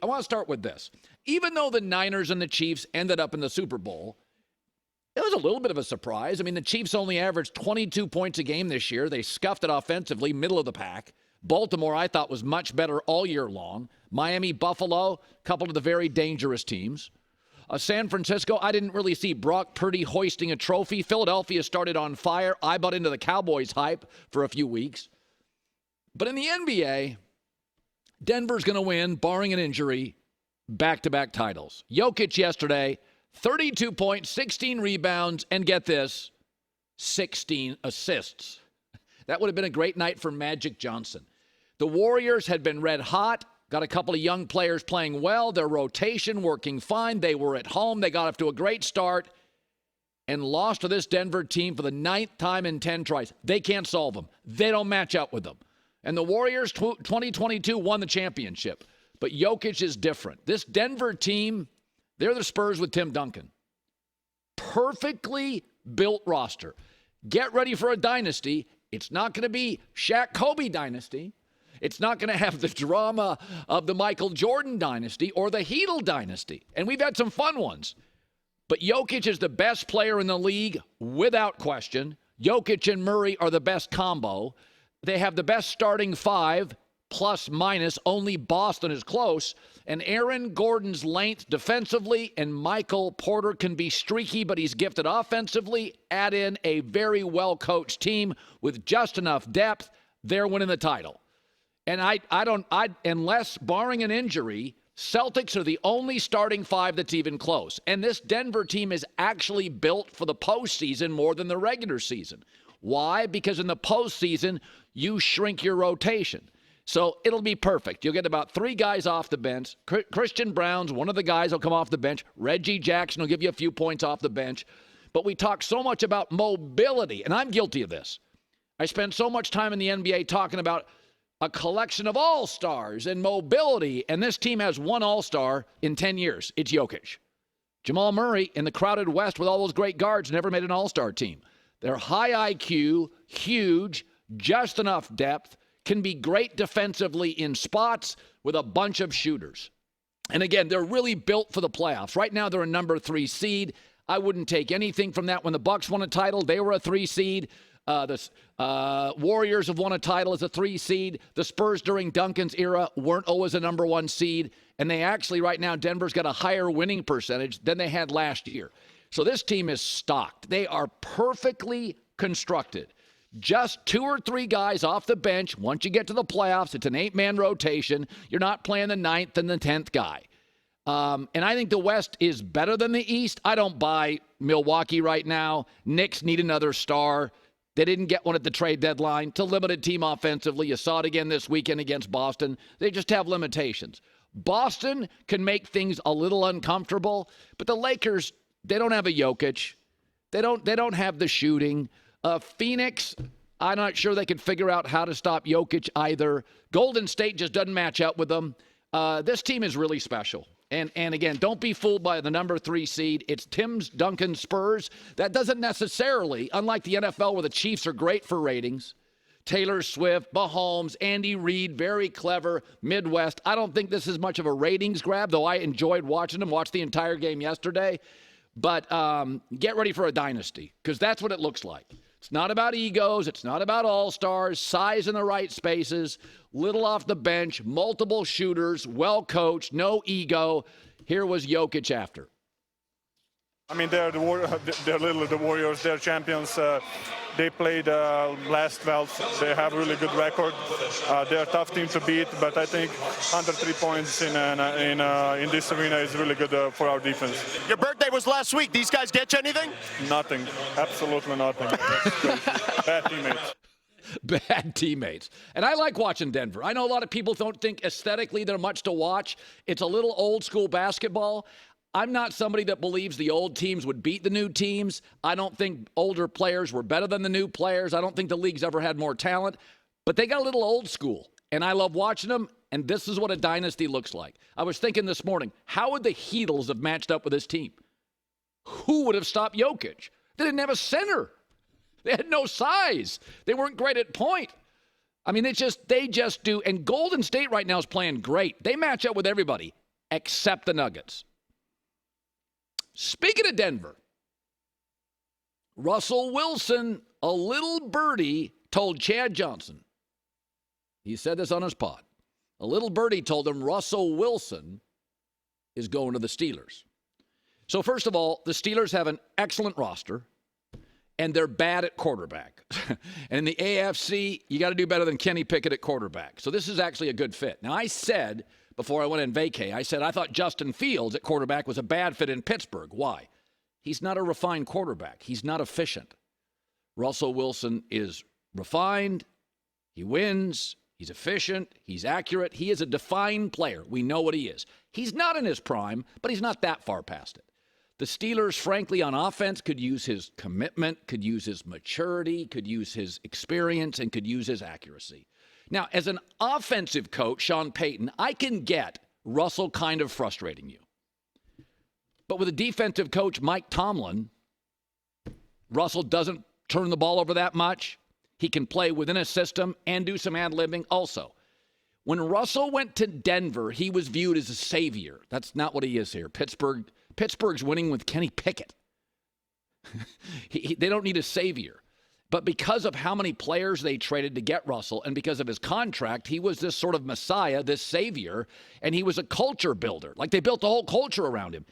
I want to start with this. Even though the Niners and the Chiefs ended up in the Super Bowl, it was a little bit of a surprise. I mean, the Chiefs only averaged 22 points a game this year. They scuffed it offensively, middle of the pack. Baltimore, I thought, was much better all year long. Miami, Buffalo, a couple of the very dangerous teams. San Francisco, I didn't really see Brock Purdy hoisting a trophy. Philadelphia started on fire. I bought into the Cowboys hype for a few weeks. But in the NBA, Denver's going to win, barring an injury, back-to-back titles. Jokic yesterday, 32 points, 16 rebounds, and get this, 16 assists. That would have been a great night for Magic Johnson. The Warriors had been red hot, got a couple of young players playing well, their rotation working fine. They were at home. They got off to a great start and lost to this Denver team for the 9th time in 10 tries. They can't solve them. They don't match up with them. And the Warriors 2022 won the championship. But Jokic is different. This Denver team, they're the Spurs with Tim Duncan. Perfectly built roster. Get ready for a dynasty. It's not going to be Shaq-Kobe dynasty. It's not going to have the drama of the Michael Jordan dynasty or the Heedle dynasty. And we've had some fun ones. But Jokic is the best player in the league without question. Jokic and Murray are the best combo. They have the best starting five, plus minus. Only Boston is close. And Aaron Gordon's length defensively, and Michael Porter can be streaky, but he's gifted offensively. Add in a very well-coached team with just enough depth. They're winning the title. And unless barring an injury, Celtics are the only starting five that's even close. And this Denver team is actually built for the postseason more than the regular season. Why? Because in the postseason, you shrink your rotation. So it'll be perfect. You'll get about 3 guys off the bench. Christian Brown's one of the guys will come off the bench. Reggie Jackson will give you a few points off the bench. But we talk so much about mobility, and I'm guilty of this. I spend so much time in the NBA talking about a collection of all-stars and mobility, and this team has one all-star in 10 years. It's Jokic. Jamal Murray in the crowded West with all those great guards never made an all-star team. They're high IQ, huge, just enough depth, can be great defensively in spots with a bunch of shooters. And again, they're really built for the playoffs. Right now, they're a number 3 seed. I wouldn't take anything from that. When the Bucks won a title, they were a 3 seed. The Warriors have won a title as a 3 seed. The Spurs during Duncan's era weren't always a number 1 seed. And they actually, right now, Denver's got a higher winning percentage than they had last year. So this team is stocked. They are perfectly constructed. Just 2 or 3 guys off the bench. Once you get to the playoffs, it's an 8-man rotation. You're not playing the 9th and the 10th guy. And I think the West is better than the East. I don't buy Milwaukee right now. Knicks need another star. They didn't get one at the trade deadline. It's a limited team offensively. You saw it again this weekend against Boston. They just have limitations. Boston can make things a little uncomfortable, but the Lakers, they don't have a Jokic. They don't have the shooting. Phoenix, I'm not sure they can figure out how to stop Jokic either. Golden State just doesn't match up with them. This team is really special. And again, don't be fooled by the number 3 seed. It's Tim Duncan Spurs. That doesn't necessarily, unlike the NFL where the Chiefs are great for ratings, Taylor Swift, Mahomes, Andy Reid, very clever, Midwest. I don't think this is much of a ratings grab, though I enjoyed watching them, watched the entire game yesterday. But get ready for a dynasty, because that's what it looks like. It's not about egos. It's not about all-stars, size in the right spaces, little off the bench, multiple shooters, well-coached, no ego. Here was Jokic after. I mean, they're literally the Warriors. They're champions. They played last 12. They have a really good record. They're a tough team to beat, but I think 103 points in this arena is really good for our defense. Your birthday was last week. These guys get you anything? Nothing. Absolutely nothing. Bad teammates. Bad teammates. And I like watching Denver. I know a lot of people don't think aesthetically they're much to watch. It's a little old school basketball. I'm not somebody that believes the old teams would beat the new teams. I don't think older players were better than the new players. I don't think the league's ever had more talent. But they got a little old school. And I love watching them. And this is what a dynasty looks like. I was thinking this morning, how would the Heatles have matched up with this team? Who would have stopped Jokic? They didn't have a center. They had no size. They weren't great at point. I mean, they just do. And Golden State right now is playing great. They match up with everybody. except the Nuggets. Speaking of Denver, Russell Wilson, a little birdie, told Chad Johnson, he said this on his pod, a little birdie told him Russell Wilson is going to the Steelers. So first of all, the Steelers have an excellent roster, and they're bad at quarterback. And in the AFC, you got to do better than Kenny Pickett at quarterback. So this is actually a good fit. Now, I said before I went in vacay, I thought Justin Fields at quarterback was a bad fit in Pittsburgh. Why? He's not a refined quarterback. He's not efficient. Russell Wilson is refined. He wins. He's efficient. He's accurate. He is a defined player. We know what he is. He's not in his prime, but he's not that far past it. The Steelers, frankly, on offense could use his commitment, could use his maturity, could use his experience, and could use his accuracy. Now, as an offensive coach, Sean Payton, I can get Russell kind of frustrating you. But with a defensive coach, Mike Tomlin, Russell doesn't turn the ball over that much. He can play within a system and do some ad-libbing also. When Russell went to Denver, he was viewed as a savior. That's not what he is here. Pittsburgh's winning with Kenny Pickett. They don't need a savior. But because of how many players they traded to get Russell and because of his contract, he was this sort of messiah, this savior, and he was a culture builder. Like they built the whole culture around him.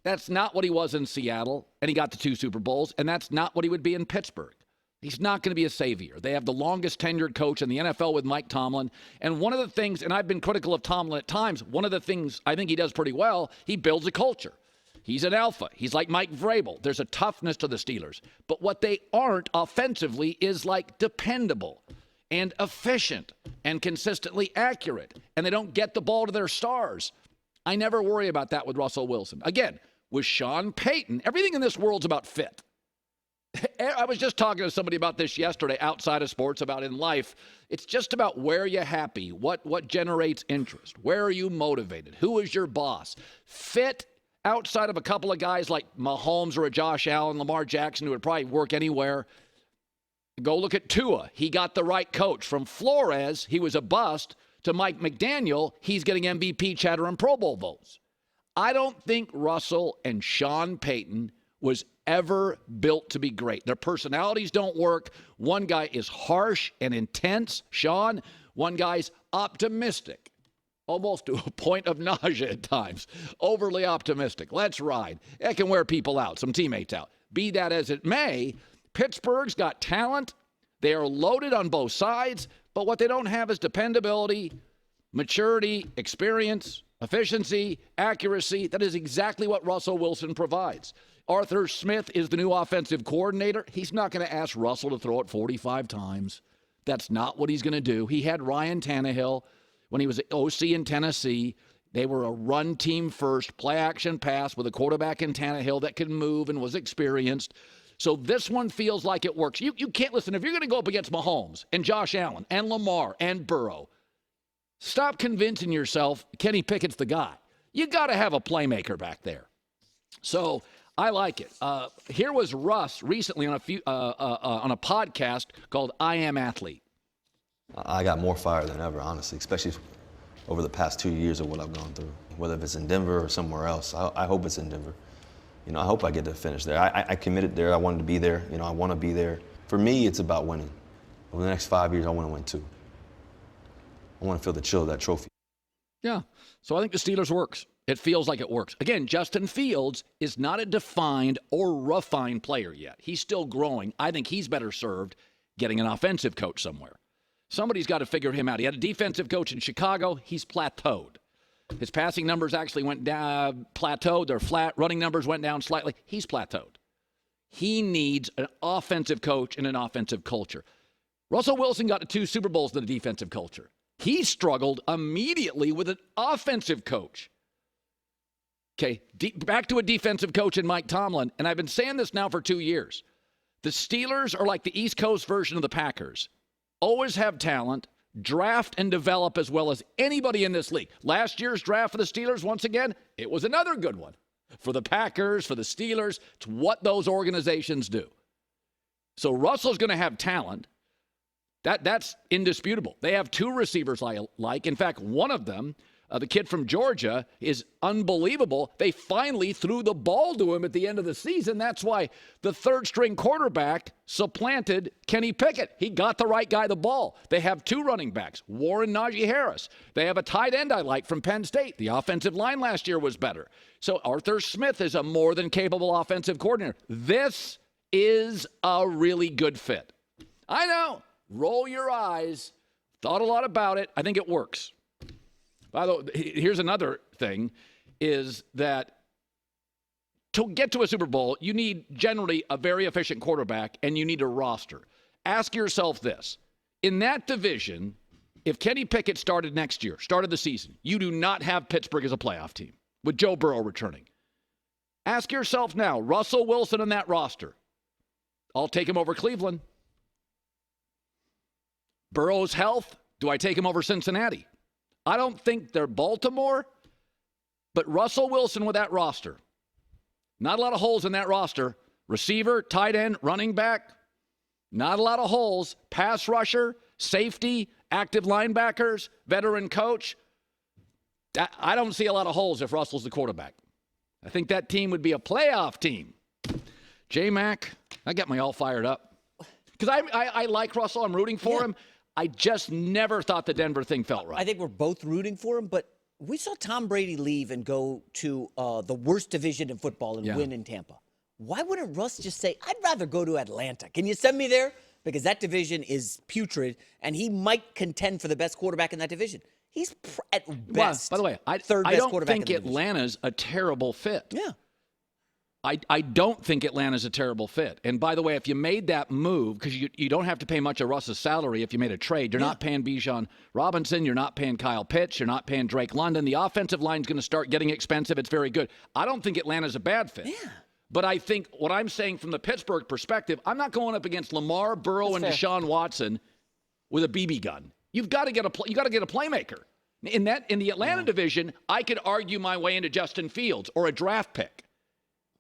That's not what he was in Seattle, and he got to 2 Super Bowls, and that's not what he would be in Pittsburgh. He's not going to be a savior. They have the longest tenured coach in the NFL with Mike Tomlin. And one of the things, and I've been critical of Tomlin at times, one of the things I think he does pretty well, he builds a culture. He's an alpha. He's like Mike Vrabel. There's a toughness to the Steelers. But what they aren't offensively is like dependable and efficient and consistently accurate. And they don't get the ball to their stars. I never worry about that with Russell Wilson. Again, with Sean Payton, everything in this world's about fit. I was just talking to somebody about this yesterday outside of sports, about in life. It's just about where you're happy, what generates interest, where are you motivated, who is your boss. Fit outside of a couple of guys like Mahomes or a Josh Allen, Lamar Jackson, who would probably work anywhere. Go look at Tua. He got the right coach. From Flores, he was a bust, to Mike McDaniel, he's getting MVP chatter and Pro Bowl votes. I don't think Russell and Sean Payton was ever built to be great. Their personalities don't work. One guy is harsh and intense, Sean. One guy's optimistic, almost to a point of nausea at times. Overly optimistic. Let's ride. That can wear people out, some teammates out. Be that as it may, Pittsburgh's got talent. They are loaded on both sides, but what they don't have is dependability, maturity, experience, efficiency, accuracy. That is exactly what Russell Wilson provides. Arthur Smith is the new offensive coordinator. He's not going to ask Russell to throw it 45 times. That's not what he's going to do. He had Ryan Tannehill when he was at OC in Tennessee. They were a run team first, play action pass with a quarterback in Tannehill that could move and was experienced. So this one feels like it works. You can't listen. If you're going to go up against Mahomes and Josh Allen and Lamar and Burrow, stop convincing yourself Kenny Pickett's the guy. You got to have a playmaker back there. So I like it. Here was Russ recently on a podcast called I Am Athlete. I got more fire than ever, honestly, especially over the past 2 years of what I've gone through. Whether it's in Denver or somewhere else, I hope it's in Denver. I hope I get to finish there. I committed there. I wanted to be there. I want to be there. For me, it's about winning. Over the next 5 years, I want to win 2. I want to feel the chill of that trophy. Yeah. So I think the Steelers works. It feels like it works. Again, Justin Fields is not a defined or refined player yet. He's still growing. I think he's better served getting an offensive coach somewhere. Somebody's got to figure him out. He had a defensive coach in Chicago. He's plateaued. His passing numbers actually went down, plateaued. They're flat. Running numbers went down slightly. He's plateaued. He needs an offensive coach and an offensive culture. Russell Wilson got to 2 Super Bowls in the defensive culture. He struggled immediately with an offensive coach. Okay, back to a defensive coach in Mike Tomlin, and I've been saying this now for 2 years. The Steelers are like the East Coast version of the Packers. Always have talent, draft and develop as well as anybody in this league. Last year's draft for the Steelers, once again, it was another good one. For the Packers, for the Steelers, it's what those organizations do. So Russell's going to have talent. That's indisputable. They have 2 receivers I like. In fact, one of them, The kid from Georgia is unbelievable. They finally threw the ball to him at the end of the season. That's why the third-string quarterback supplanted Kenny Pickett. He got the right guy the ball. They have 2 running backs, Warren, Najee Harris. They have a tight end I like from Penn State. The offensive line last year was better. So Arthur Smith is a more than capable offensive coordinator. This is a really good fit. I know. Roll your eyes. Thought a lot about it. I think it works. By the way, here's another thing, is that to get to a Super Bowl, you need generally a very efficient quarterback, and you need a roster. Ask yourself this. In that division, if Kenny Pickett started next year, started the season, you do not have Pittsburgh as a playoff team with Joe Burrow returning. Ask yourself now, Russell Wilson in that roster. I'll take him over Cleveland. Burrow's health, do I take him over Cincinnati? I don't think they're Baltimore, but Russell Wilson with that roster. Not a lot of holes in that roster. Receiver, tight end, running back. Not a lot of holes. Pass rusher, safety, active linebackers, veteran coach. I don't see a lot of holes if Russell's the quarterback. I think that team would be a playoff team. J-Mac, I got me all fired up. Because I like Russell. I'm rooting for him. I just never thought the Denver thing felt right. I think we're both rooting for him, but we saw Tom Brady leave and go to the worst division in football and win in Tampa. Why wouldn't Russ just say, I'd rather go to Atlanta? Can you send me there? Because that division is putrid, and he might contend for the best quarterback in that division. He's at best. By the way, I don't think Atlanta's a terrible fit. Yeah. I don't think Atlanta's a terrible fit. And by the way, if you made that move, because you don't have to pay much of Russ's salary if you made a trade. You're not paying Bijan Robinson. You're not paying Kyle Pitts. You're not paying Drake London. The offensive line's going to start getting expensive. It's very good. I don't think Atlanta's a bad fit. Yeah. But I think what I'm saying from the Pittsburgh perspective, I'm not going up against Lamar, Burrow, and Deshaun Watson with a BB gun. You've got to get a playmaker. In the Atlanta division, I could argue my way into Justin Fields or a draft pick.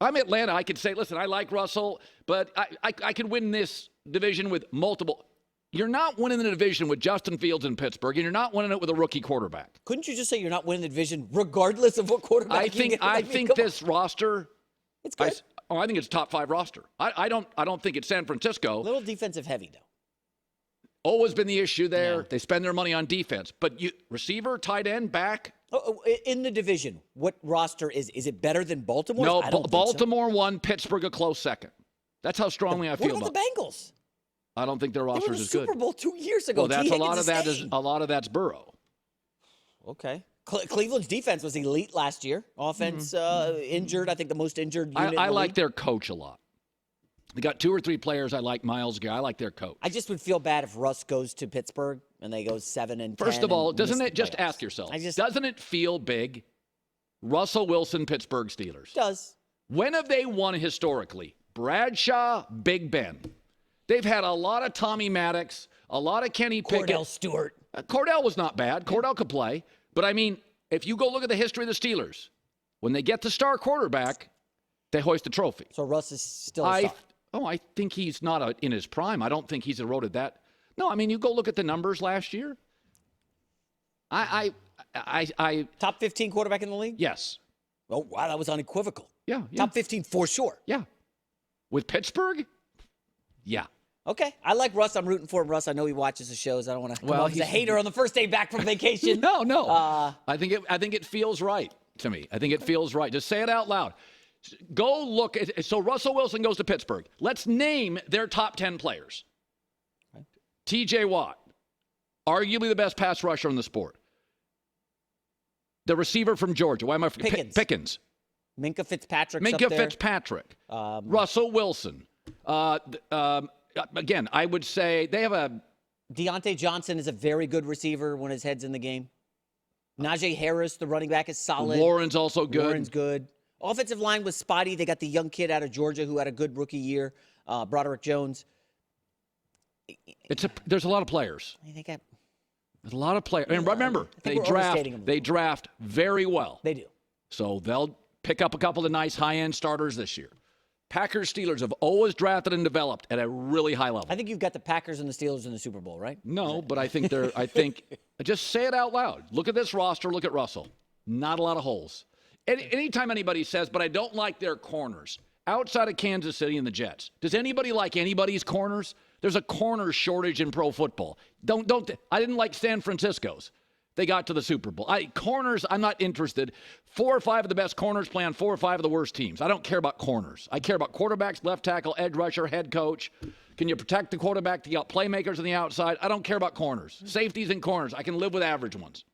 I'm Atlanta. I could say, listen, I like Russell, but I could win this division with multiple. You're not winning the division with Justin Fields in Pittsburgh, and you're not winning it with a rookie quarterback. Couldn't you just say you're not winning the division regardless of what quarterback you get? I think this roster. It's good. I think it's a top 5 roster. I don't think it's San Francisco. A little defensive heavy, though. Always been the issue there. Yeah. They spend their money on defense. But receiver, tight end, back. In the division, what roster is it better than Baltimore? No, Baltimore won, Pittsburgh a close second. That's how strongly I feel about it. What about the Bengals? I don't think their roster is good. Super Bowl 2 years ago. Well, that's a lot of that's Burrow. Okay. Cleveland's defense was elite last year. Offense injured. I think the most injured unit. I like their coach a lot. They got 2 or 3 players I like. Myles Garrett. I like their coach. I just would feel bad if Russ goes to Pittsburgh and they go 7-10. First of all, doesn't it just ask yourself? Doesn't it feel big? Russell Wilson, Pittsburgh Steelers. It does. When have they won historically? Bradshaw, Big Ben. They've had a lot of Tommy Maddox, a lot of Kenny Pickett. Cordell Stewart. Cordell was not bad. Cordell could play. But I mean, if you go look at the history of the Steelers, when they get the star quarterback, they hoist the trophy. So Russ is still a star. I think he's not in his prime. I don't think he's eroded that. No, I mean, you go look at the numbers last year. Top 15 quarterback in the league? Yes. Oh, wow, that was unequivocal. Yeah. Top 15 for sure. Yeah. With Pittsburgh? Yeah. Okay. I like Russ. I'm rooting for him. Russ, I know he watches the shows. I don't want to come off as a hater on the first day back from vacation. No. I think it feels right to me. I think it feels right. Just say it out loud. Go look at, so Russell Wilson goes to Pittsburgh. Let's name their top 10 players. Okay. TJ Watt, arguably the best pass rusher in the sport. The receiver from Georgia. Why am I forgetting? Pickens. Minka Fitzpatrick. Russell Wilson. Again, I would say they have a. Deontay Johnson is a very good receiver when his head's in the game. Najee Harris, the running back, is solid. Warren's also good. Warren's good. Offensive line was spotty. They got the young kid out of Georgia who had a good rookie year, Broderick Jones. There's a lot of players. There's a lot of players. And remember, they draft very well. They do. So they'll pick up a couple of nice high-end starters this year. Packers Steelers have always drafted and developed at a really high level. I think you've got the Packers and the Steelers in the Super Bowl, right? No, but I think just say it out loud. Look at this roster. Look at Russell. Not a lot of holes. Anytime anybody says, but I don't like their corners, outside of Kansas City and the Jets, does anybody like anybody's corners? There's a corner shortage in pro football. I didn't like San Francisco's. They got to the Super Bowl. Corners, I'm not interested. 4 or 5 of the best corners play on 4 or 5 of the worst teams. I don't care about corners. I care about quarterbacks, left tackle, edge rusher, head coach. Can you protect the quarterback? You got playmakers on the outside. I don't care about corners. Safeties and corners. I can live with average ones.